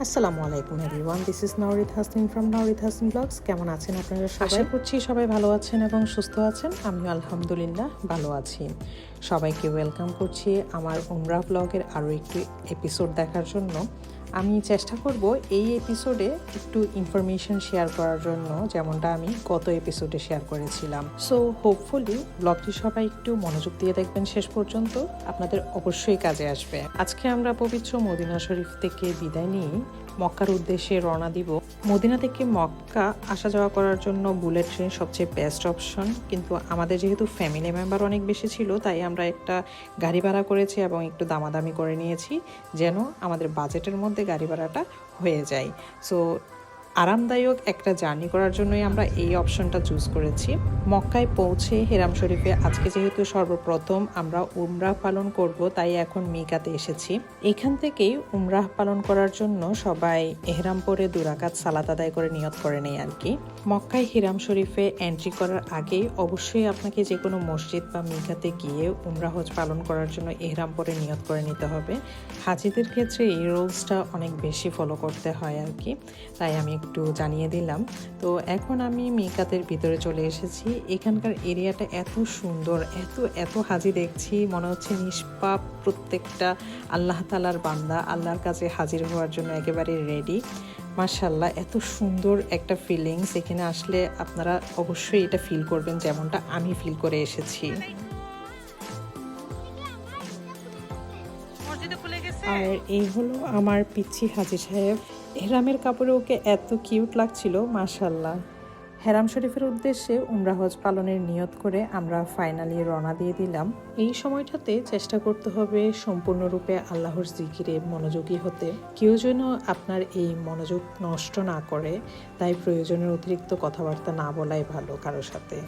আসসালামু আলাইকুম everyone, this is Nawrid Hasin from Nawrid Hasin blogs. কেমন আছেন আপনারা সবাই? আশা করছি সবাই ভালো আছেন এবং সুস্থ আছেন। আমিও আলহামদুলিল্লাহ ভালো আছি। সবাইকে ওয়েলকাম করছি আমার উমরা ব্লগের আরও একটি এপিসোড দেখার জন্য। আমি চেষ্টা করব এই এপিসোডে একটু ইনফরমেশন শেয়ার করার জন্য, যেমনটা আমি গত এপিসোডে শেয়ার করেছিলাম। সো হোপফুলি ব্লগটি সবাই একটু মনোযোগ দিয়ে দেখবেন শেষ পর্যন্ত, আপনাদের অবশ্যই কাজে আসবে। আজকে আমরা পবিত্র মদিনা শরীফ থেকে বিদায় নিয়ে মক্কার উদ্দেশ্যে রওনা দিব। মদিনা থেকে মক্কা আসা যাওয়া করার জন্য বুলেট ট্রেন সবচেয়ে বেস্ট অপশন, কিন্তু আমাদের যেহেতু ফ্যামিলি মেম্বার অনেক বেশি ছিল, তাই আমরা একটা গাড়ি ভাড়া করেছি এবং একটু দামাদামি করে নিয়েছি যেন আমাদের বাজেটের মধ্যে গাড়ি ভাড়াটা হয়ে যায়। সো আরামদায়ক একটা জার্নি করার জন্যই আমরা এই অপশনটা চুজ করেছি। মক্কায় পৌঁছে হেরাম শরীফে আজকে যেহেতু সর্বপ্রথম আমরা উমরাহ পালন করব, তাই এখন মিকাতে এসেছি। এখান থেকেই উমরাহ পালন করার জন্য সবাই এহরাম পরে 2 রাকাত সালাত আদায় করে নিয়ত করে নেয় আর কি। মক্কায় হিরাম শরীফে এন্ট্রি করার আগেই অবশ্যই আপনাকে যে কোনো মসজিদ বা মিকাতে গিয়ে উমরাহ হজ পালন করার জন্য এহরাম পরে নিয়ত করে নিতে হবে। হাজিদের ক্ষেত্রে এই রুলসটা অনেক বেশি ফলো করতে হয় আর কি, তাই আমি একটু জানিয়ে দিলাম। তো এখন আমি মিকাতের ভিতরে চলে এসেছি। এখানকার এরিয়াটা এত সুন্দর, এত এত হাজি দেখছি, মনে হচ্ছে নিষ্পাপ প্রত্যেকটা আল্লাহ তাআলার বান্দা আল্লাহর কাছে হাজির হওয়ার জন্য একেবারে রেডি। মাশাআল্লাহ, এত সুন্দর একটা ফিলিংস। এখানে আসলে আপনারা অবশ্যই এটা ফিল করবেন যেমনটা আমি ফিল করে এসেছি। আর এই হলো আমার পিচ্ছি হাজি সাহেব। এহরামের কাপড়ে ওকে এত কিউট লাগছিল, মাশাআল্লাহ। হেরাম শরীফের উদ্দেশ্যে উমরা হজ পালনের নিয়ত করে আমরা ফাইনালি রওনা দিয়ে দিলাম। এই সময়টাতে চেষ্টা করতে হবে সম্পূর্ণরূপে আল্লাহর জিকিরে মনোযোগী হতে। কেউ যেন আপনার এই মনোযোগ নষ্ট না করে, তাই প্রয়োজনের অতিরিক্ত কথাবার্তা না বলাই ভালো কারোর সাথে।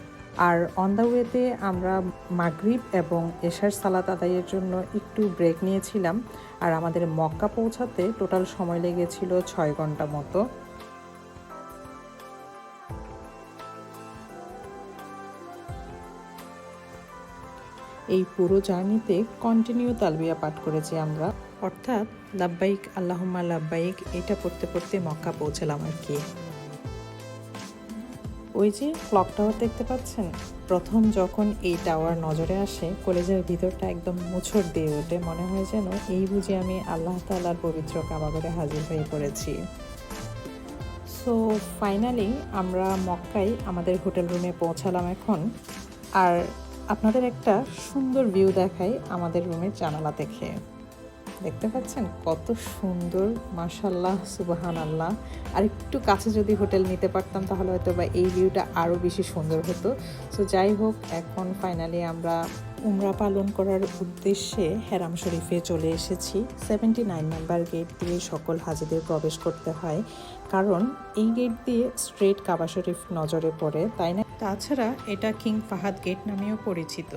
আর অন দ্য ওয়েতে আমরা মাগরিব এবং এশার সালাত আদায়ের জন্য একটু ব্রেক নিয়েছিলাম। আর আমাদের মক্কা পৌঁছাতে টোটাল সময় লেগেছিল 6 ঘন্টা মতো। এই পুরো জার্নিতে কন্টিনিউ তালবিয়া পাঠ করেছি আমরা, অর্থাৎ লাব্বাইক আল্লাহুম্মা লাব্বাইক, এটা পড়তে পড়তে মক্কা পৌঁছলাম আর কি। ওই যে ক্লক টাওয়ার দেখতে পাচ্ছেন, প্রথম যখন এই টাওয়ার নজরে আসে কলেজের ভিতরটা একদম মুছর দিয়ে ওঠে, মনে হয় যেন এই বুঝে আমি আল্লাহ তাআলার পবিত্র কাবাঘরে হাজির হয়ে পড়েছি। সো ফাইনালি আমরা মক্কায় আমাদের হোটেল রুমে পৌঁছালাম এখন। আর আপনাদের একটা সুন্দর ভিউ দেখাই আমাদের রুমের জানালা থেকে। দেখতে পাচ্ছেন কত সুন্দর, মাশাআল্লাহ, সুবহানাল্লাহ। আর একটু কাছে যদি হোটেল নিতে পারতাম তাহলে হয়তো বা এই ভিউটা আরও বেশি সুন্দর হতো। সো যাই হোক, এখন ফাইনালি আমরা উমরা পালন করার উদ্দেশ্যে হেরাম শরীফে চলে এসেছি। 79 নাম্বার গেট দিয়ে সকল হাজিদের প্রবেশ করতে হয়, কারণ এই গেট দিয়ে স্ট্রেট কাবা শরীফ নজরে পড়ে, তাই না? তাছাড়া এটা কিং ফাহাদ গেট নামেও পরিচিত।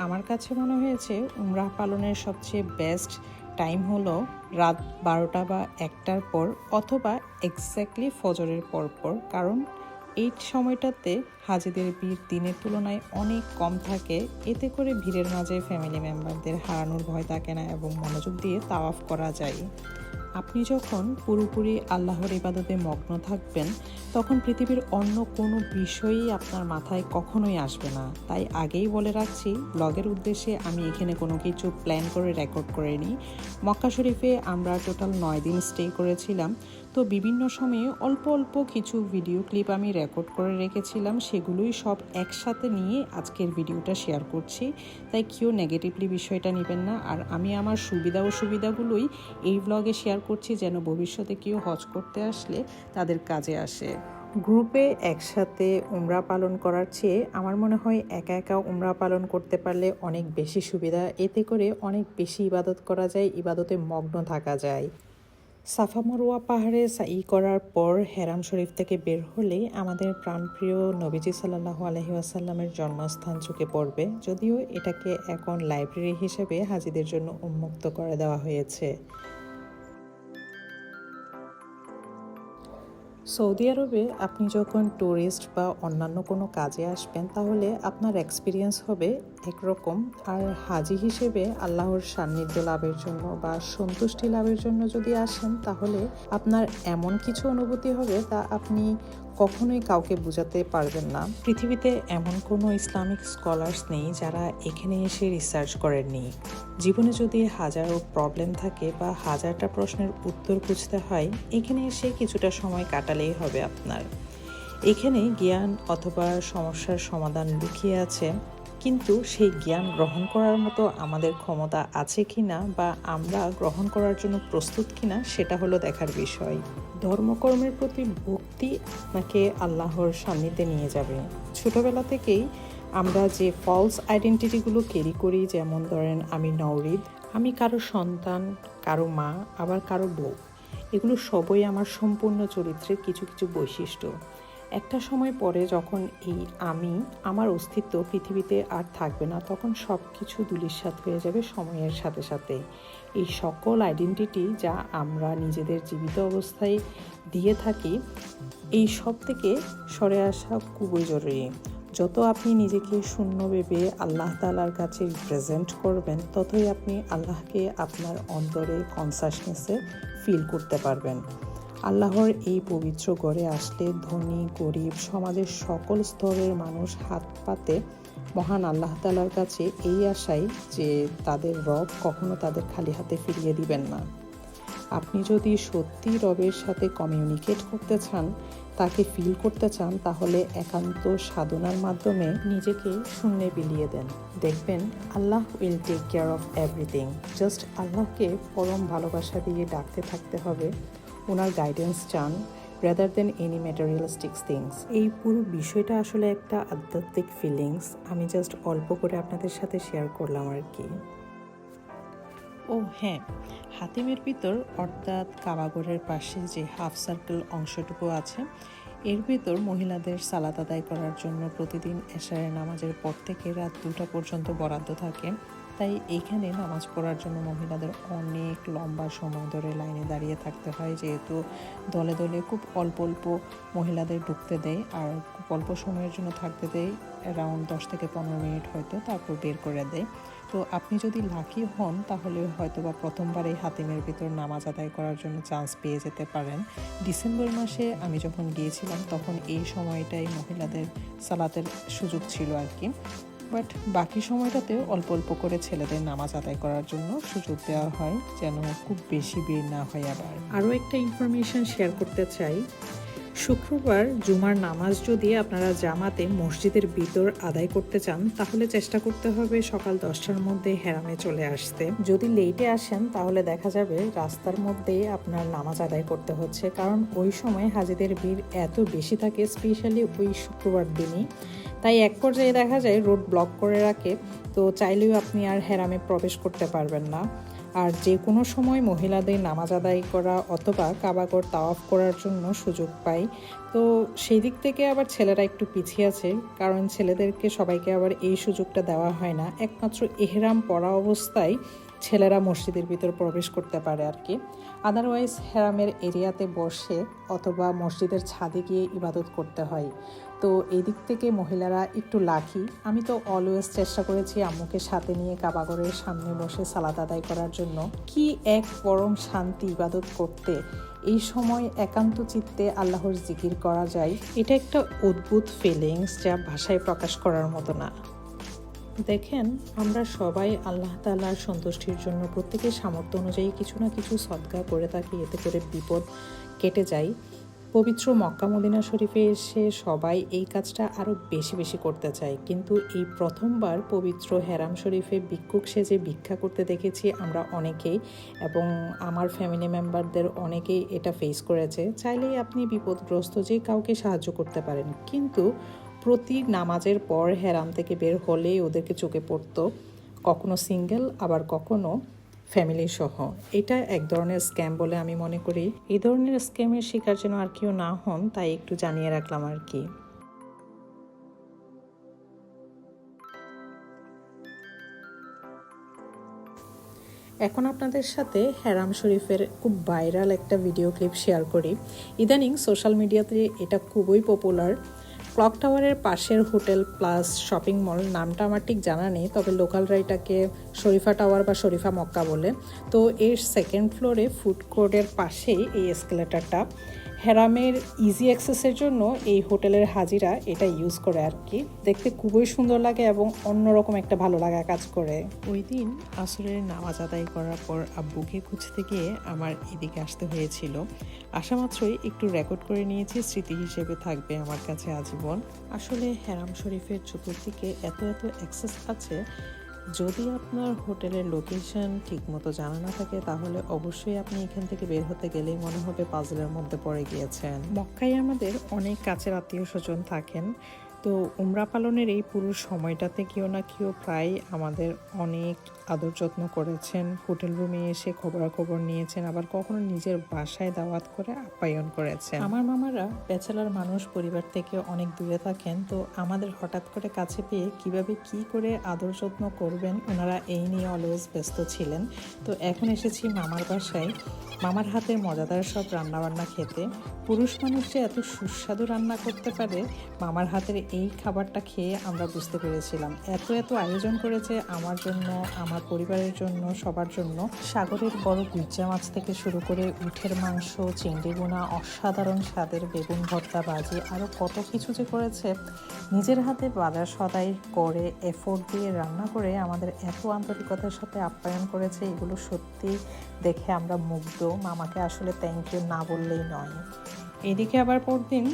আমার কাছে মনে হয়েছে উমরাহ পালনের সবচেয়ে বেস্ট টাইম হলো রাত 12টা বা 1টার পর, অথবা এক্স্যাক্টলি ফজরের পর, কারণ এই সময়টাতে হাজিদের ভিড় দিনের তুলনায় অনেক কম থাকে। এতে করে ভিড়ের মাঝে ফ্যামিলি মেম্বারদের হারানোর ভয় থাকে না এবং মনোযোগ দিয়ে তাওয়াফ করা যায়। আপনি যখন পুরোপুরি আল্লাহর ইবাদতে মগ্ন থাকবেন, তখন পৃথিবীর অন্য কোনো বিষয়ই আপনার মাথায় কখনোই আসবে না। তাই আগেই বলে রাখছি, ব্লগের উদ্দেশ্যে আমি এখানে কোনো কিছু প্ল্যান করে রেকর্ড করিনি। মক্কা শরীফে আমরা টোটাল 9 দিন স্টে করেছিলাম, তো বিভিন্ন সময়ে অল্প অল্প কিছু ভিডিও ক্লিপ আমি রেকর্ড করে রেখেছিলাম, সেগুলোই সব একসাথে নিয়ে আজকের ভিডিওটা শেয়ার করছি। তাই কেউ নেগেটিভলি বিষয়টা নেবেন না। আর আমি আমার সুবিধা অসুবিধাগুলোই এই ব্লগে শেয়ার করছি, যেন ভবিষ্যতে কেউ হজ করতে আসলে তাদের কাজে আসে। গ্রুপে একসাথে উমরা পালন করার চেয়ে আমার মনে হয় একা একা উমরা পালন করতে পারলে অনেক বেশি সুবিধা। এতে করে অনেক বেশি ইবাদত করা যায়, ইবাদতে মগ্ন থাকা যায়। সাফা মারওয়া পাহাড়ে সাই করার পর হেরাম শরীফ থেকে বের হলে আমাদের প্রাণপ্রিয় নবীজি সাল্লাল্লাহু আলাইহি ওয়াসাল্লামের জন্মস্থান চোখে পড়বে, যদিও এটাকে এখন লাইব্রেরি হিসেবে হাজিদের জন্য উন্মুক্ত করে দেওয়া হয়েছে। সৌদি আরবে আপনি যখন ট্যুরিস্ট বা অন্যান্য কোনো কাজে আসবেন তাহলে আপনার এক্সপিরিয়েন্স হবে একরকম, আর হাজি হিসেবে আল্লাহর সান্নিধ্য লাভের জন্য বা সন্তুষ্টি লাভের জন্য যদি আসেন তাহলে আপনার এমন কিছু অনুভূতি হবে তা আপনি কখনোই কাউকে বোঝাতে পারবেন না। পৃথিবীতে এমন কোনো ইসলামিক স্কলার্স নেই যারা এখানে এসে রিসার্চ করেননি। জীবনে যদি হাজারো প্রবলেম থাকে বা হাজারটা প্রশ্নের উত্তর খুঁজতে হয়, এখানে এসে কিছুটা সময় কাটালেই হবে আপনার। এখানে জ্ঞান অথবা সমস্যার সমাধান লুকিয়ে আছে, কিন্তু সেই জ্ঞান গ্রহণ করার মতো আমাদের ক্ষমতা আছে কিনা বা আমরা গ্রহণ করার জন্য প্রস্তুত কিনা সেটা হলো দেখার বিষয়। ধর্মকর্মের প্রতি ভক্তি আপনাকে আল্লাহর সান্নিধ্যে নিয়ে যাবে। ছোটবেলা থেকেই আমরা যে ফলস আইডেন্টিটিগুলো ক্যারি করি, যেমন ধরেন আমি নওরিদ, আমি কারো সন্তান, কারো মা, আবার কারো বউ, এগুলো সবই আমার সম্পূর্ণ চরিত্রের কিছু কিছু বৈশিষ্ট্য। একটা সময় পরে যখন এই আমার অস্তিত্ব পৃথিবীতে আর থাকবে না, তখন সব কিছু ধূলিসাৎ হয়ে যাবে সময়ের সাথে সাথে। এই সকল আইডেন্টিটি যা আমরা নিজেদের জীবিত অবস্থায় দিয়ে থাকি, এই সব থেকে সরে আসা খুবই জরুরি। যত আপনি নিজেকে শূন্য ভেবে আল্লাহ তাআলার কাছে রিপ্রেজেন্ট করবেন, ততই আপনি আল্লাহকে আপনার অন্তরে কনসাসনেসে ফিল করতে পারবেন। আল্লাহর এই পবিত্র ঘরে আসলে ধনী গরিব সমাজের সকল স্তরের মানুষ হাত পাতে মহান আল্লাহ তাআলার কাছে এই আশায় যে তাদের রব কখনো তাদের খালি হাতে ফিরিয়ে দিবেন না। আপনি যদি সত্যি রবের সাথে কমিউনিকেট করতে চান, তাকে ফিল করতে চান, তাহলে একান্ত সাধনার মাধ্যমে নিজেকে শূন্যে বিলিয়ে দেন। দেখবেন Allah will take care of everything. Just আল্লাহকে পরম ভালোবাসা দিয়ে ডাকতে থাকতে হবে, ওনার গাইডেন্স চান rather than any materialistic things. এই পুরো বিষয়টা আসলে একটা আধ্যাত্মিক ফিলিংস, আমি জাস্ট অল্প করে আপনাদের সাথে শেয়ার করলাম আর কি। ও হ্যাঁ, হাতিমের ভিতর অর্থাৎ কাবাগরের পাশে যে হাফ সার্কেল অংশটুকু আছে, এর ভিতর মহিলাদের সালাত আদায় করার জন্য প্রতিদিন এশারের নামাজের পর থেকে রাত 2টা পর্যন্ত বরাদ্দ থাকে। তাই এইখানে নামাজ পড়ার জন্য মহিলাদের অনেক লম্বা সময় ধরে লাইনে দাঁড়িয়ে থাকতে হয়, যেহেতু দলে দলে খুব অল্প অল্প মহিলাদের ঢুকতে দেয় আর খুব অল্প সময়ের জন্য থাকতে দেয়, অ্যারাউন্ড 10 থেকে 15 মিনিট হয়তো, তারপর বের করে দেয়। তো আপনি যদি লাকি হন তাহলে হয়তো বা প্রথমবার এই হাতিমের ভিতর নামাজ আদায় করার জন্য চান্স পেয়ে যেতে পারেন। ডিসেম্বর মাসে আমি যখন গিয়েছিলাম তখন এই সময়টাই মহিলাদের সালাতের সুযোগ ছিল আর কি, বাট বাকি সময়টাতেও অল্প অল্প করে ছেলেদের নামাজ আদায় করার জন্য সুযোগ দেওয়া হয়, যেন খুব বেশি ভিড় না হয়। আবার আরও একটা ইনফরমেশন শেয়ার করতে চাই, শুক্রবার জুমার নামাজ যদি আপনারা জামাতে মসজিদের ভিতর আদায় করতে চান তাহলে চেষ্টা করতে হবে সকাল 10টার মধ্যে হেরামে চলে আসতে। যদি লেটে আসেন তাহলে দেখা যাবে রাস্তার মধ্যেই আপনার নামাজ আদায় করতে হচ্ছে, কারণ ওই সময় হাজিদের ভিড় এত বেশি থাকে, স্পেশালি ওই শুক্রবার দিনই। তাই এক পর্যায়ে দেখা যায় রোড ব্লক করে রাখে, তো চাইলেও আপনি আর হেরামে প্রবেশ করতে পারবেন না। আর যে কোনো সময় মহিলাদের নামাজ আদায় করা অথবা কাবাগর তাওয়াফ করার জন্য সুযোগ পায়। তো সেই দিক থেকে আবার ছেলেরা একটু পিছিয়ে আছে, কারণ ছেলেদেরকে সবাইকে আবার এই সুযোগটা দেওয়া হয় না, একমাত্র এহরাম পরা অবস্থায় ছেলেরা মসজিদের ভিতর প্রবেশ করতে পারে আর কি। আদারওয়াইজ হেরামের এরিয়াতে বসে অথবা মসজিদের ছাদে গিয়ে ইবাদত করতে হয়। তো এই দিক থেকে মহিলারা একটু লাকি। আমি তো অলওয়েজ চেষ্টা করেছি আম্মুকে সাথে নিয়ে কাবাগরের সামনে বসে সালাত আদায় করার জন্য। কি এক পরম শান্তি ইবাদত করতে, এই সময় একান্ত চিত্তে আল্লাহর জিকির করা যায়, এটা একটা অদ্ভুত ফিলিংস যা ভাষায় প্রকাশ করার মতো না। দেখেন, আমরা সবাই আল্লাহ তাআলার সন্তুষ্টির জন্য প্রত্যেকের সামর্থ্য অনুযায়ী কিছু না কিছু সদকা করে থাকি, এতে করে বিপদ কেটে যায়। পবিত্র মক্কা মদিনা শরীফে এসে সবাই এই কাজটা আরও বেশি বেশি করতে চায়, কিন্তু এই প্রথমবার পবিত্র হেরাম শরীফে ভিক্ষুক সেজে ভিক্ষা করতে দেখেছি আমরা অনেকেই, এবং আমার ফ্যামিলি মেম্বারদের অনেকেই এটা ফেস করেছে। চাইলেই আপনি বিপদগ্রস্ত যে কাউকে সাহায্য করতে পারেন, কিন্তু প্রতি নামাজের পর হেরাম থেকে বের হলেই ওদেরকে চোখে পড়তো, কখনো সিঙ্গেল আবার কখনো ফ্যামিলি সহ। এটা এক ধরনের স্ক্যাম বলে আমি মনে করি। এই ধরনের স্ক্যামের শিকার যেন আর কেউ না হন, তাই একটু জানিয়ে রাখলাম আর কি। এখন আপনাদের সাথে হেরাম শরীফের খুব ভাইরাল একটা ভিডিও ক্লিপ শেয়ার করি। ইদানিং সোশ্যাল মিডিয়াতে এটা খুবই পপুলার। ক্লক টাওয়ারের পাশের হোটেল প্লাস শপিং মল, নামটা আমার ঠিক জানা নেই, তবে লোকালরা এটাকে শরীফা টাওয়ার বা শরীফা মক্কা বলে। তো এর সেকেন্ড ফ্লোরে ফুড কোর্টের পাশেই এই এসকেলেটারটা। হেরামের ইজি অ্যাক্সেসের জন্য এই হোটেলের হাজিরা এটা ইউজ করে আর কি। দেখতে খুবই সুন্দর লাগে এবং অন্যরকম একটা ভালো লাগা কাজ করে। ওই দিন আসরের নামাজ আদায় করার পর আব্বুকে খুঁজতে গিয়ে আমার এদিকে আসতে হয়েছিল। আসা মাত্রই একটু রেকর্ড করে নিয়েছি, স্মৃতি হিসেবে থাকবে আমার কাছে আজীবন। আসলে হেরাম শরীফের চতুর্দিকে এত অ্যাক্সেস আছে, যদি আপনার হোটেলের লোকেশন ঠিকমতো জানা না থাকে তাহলে অবশ্যই আপনি এখান থেকে বের হতে গেলেই মনে হবে পাজলের মধ্যে পড়ে গিয়েছেন। মক্কায় আমাদের অনেক কাছের আত্মীয় স্বজন থাকেন, তো উমরা পালনের এই পুরো সময়টাতে কেউ না কেউ প্রায় আমাদের অনেক আদর যত্ন করেছেন। হোটেল রুমে এসে খবরাখবর নিয়েছেন, আবার কখনো নিজের বাসায় দাওয়াত করে আপ্যায়ন করেছেন। আমার মামারা ব্যাচেলার মানুষ, পরিবার থেকে অনেক দূরে থাকেন, তো আমাদের হঠাৎ করে কাছে পেয়ে কিভাবে কি করে আদর যত্ন করবেন ওনারা এই নিয়ে অলওয়েজ ব্যস্ত ছিলেন। তো এখন এসেছি মামার বাসায়, মামার হাতের মজাদার সব রান্নাবান্না খেতে। পুরুষ মানুষ যে এত সুস্বাদু রান্না করতে পারে, মামার হাতের এই খাবারটা খেয়ে আমরা বুঝতে পেরেছিলাম। এত আয়োজন করেছে আমার জন্য, আমার পরিবারের জন্য, সবার জন্য। সাগরের বড় গুইজ্জা মাছ থেকে শুরু করে উটের মাংস, চিংড়ি বোনা, অসাধারণ স্বাদের বেগুন ভর্তা, ভাজি, আরও কত কিছু যে করেছে। নিজের হাতে বাজার সদাই করে এফোর্ট দিয়ে রান্না করে আমাদের এত আন্তরিকতার সাথে আপ্যায়ন করেছে, এগুলো সত্যি দেখে আমরা মুগ্ধ। মামাকে আসলে থ্যাংক ইউ না বললেই নয়। এদিকে আবার পরদিন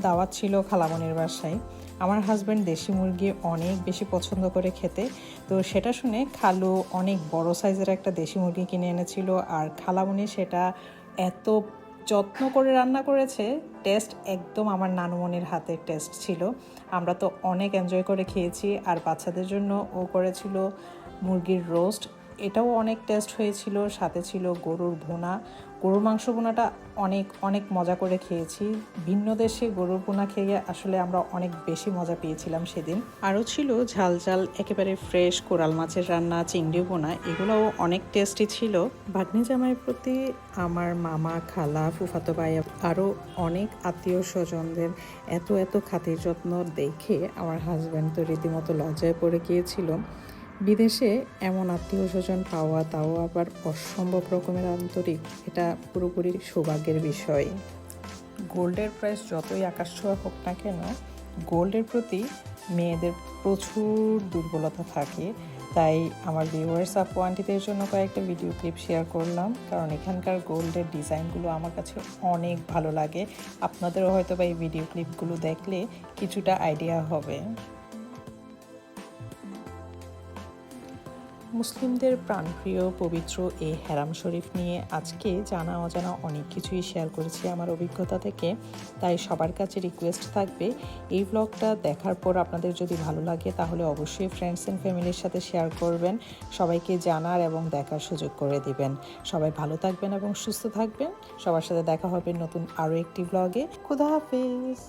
দাওয়াত ছিল খালামনির বাসায়। আমার হাজব্যান্ড দেশি মুরগি অনেক বেশি পছন্দ করে খেতে, তো সেটা শুনে খালু অনেক বড় সাইজের একটা দেশি মুরগি কিনে এনেছিল, আর খালামনি সেটা এত যত্ন করে রান্না করেছে, টেস্ট একদম আমার নানুমনির হাতের টেস্ট ছিল। আমরা তো অনেক এনজয় করে খেয়েছি। আর বাচ্চাদের জন্য ও করেছিল মুরগির রোস্ট, এটাও অনেক টেস্ট হয়েছিল। সাথে ছিল গরুর ভুনা। গরুর মাংস ভুনাটা অনেক মজা করে খেয়েছি। ভিন্ন দেশে গরুর ভুনা খেয়ে আসলে আমরা অনেক বেশি মজা পেয়েছিলাম সেদিন। আরও ছিল ঝাল একেবারে ফ্রেশ কোরাল মাছের রান্না, চিংড়ি ভুনা, এগুলোও অনেক টেস্টি ছিল। ভাগ্নে জামাইয়ের প্রতি আমার মামা, খালা, ফুফাতো ভাই আরও অনেক আত্মীয় স্বজনদের এত খাতির যত্ন দেখে আমার হাজব্যান্ড তো রীতিমতো লজ্জায় পড়ে গিয়েছিল। বিদেশে এমন আত্মীয় স্বজন পাওয়া, তাও আবার অসম্ভব রকমের আন্তরিক, এটা পুরোপুরি সৌভাগ্যের বিষয়। গোল্ডের প্রাইস যতই আকাশ ছোঁয়া হোক না কেন, গোল্ডের প্রতি মেয়েদের প্রচুর দুর্বলতা থাকে। তাই আমার ভিউয়ার্স আপু আন্টিদের জন্য কয়েকটা ভিডিও ক্লিপ শেয়ার করলাম, কারণ এখানকার গোল্ডের ডিজাইনগুলো আমার কাছে অনেক ভালো লাগে। আপনাদেরও হয়তো বা এই ভিডিও ক্লিপগুলো দেখলে কিছুটা আইডিয়া হবে। মুসলিমদের প্রাণপ্রিয় পবিত্র এই হেরাম শরীফ নিয়ে আজকে জানা অজানা অনেক কিছুই শেয়ার করেছি আমার অভিজ্ঞতা থেকে। তাই সবার কাছে রিকোয়েস্ট থাকবে, এই ব্লগটা দেখার পর আপনাদের যদি ভালো লাগে তাহলে অবশ্যই ফ্রেন্ডস অ্যান্ড ফ্যামিলির সাথে শেয়ার করবেন, সবাইকে জানার এবং দেখার সুযোগ করে দিবেন। সবাই ভালো থাকবেন এবং সুস্থ থাকবেন। সবার সাথে দেখা হবে নতুন আরও একটি ব্লগে। খুদা হাফেজ।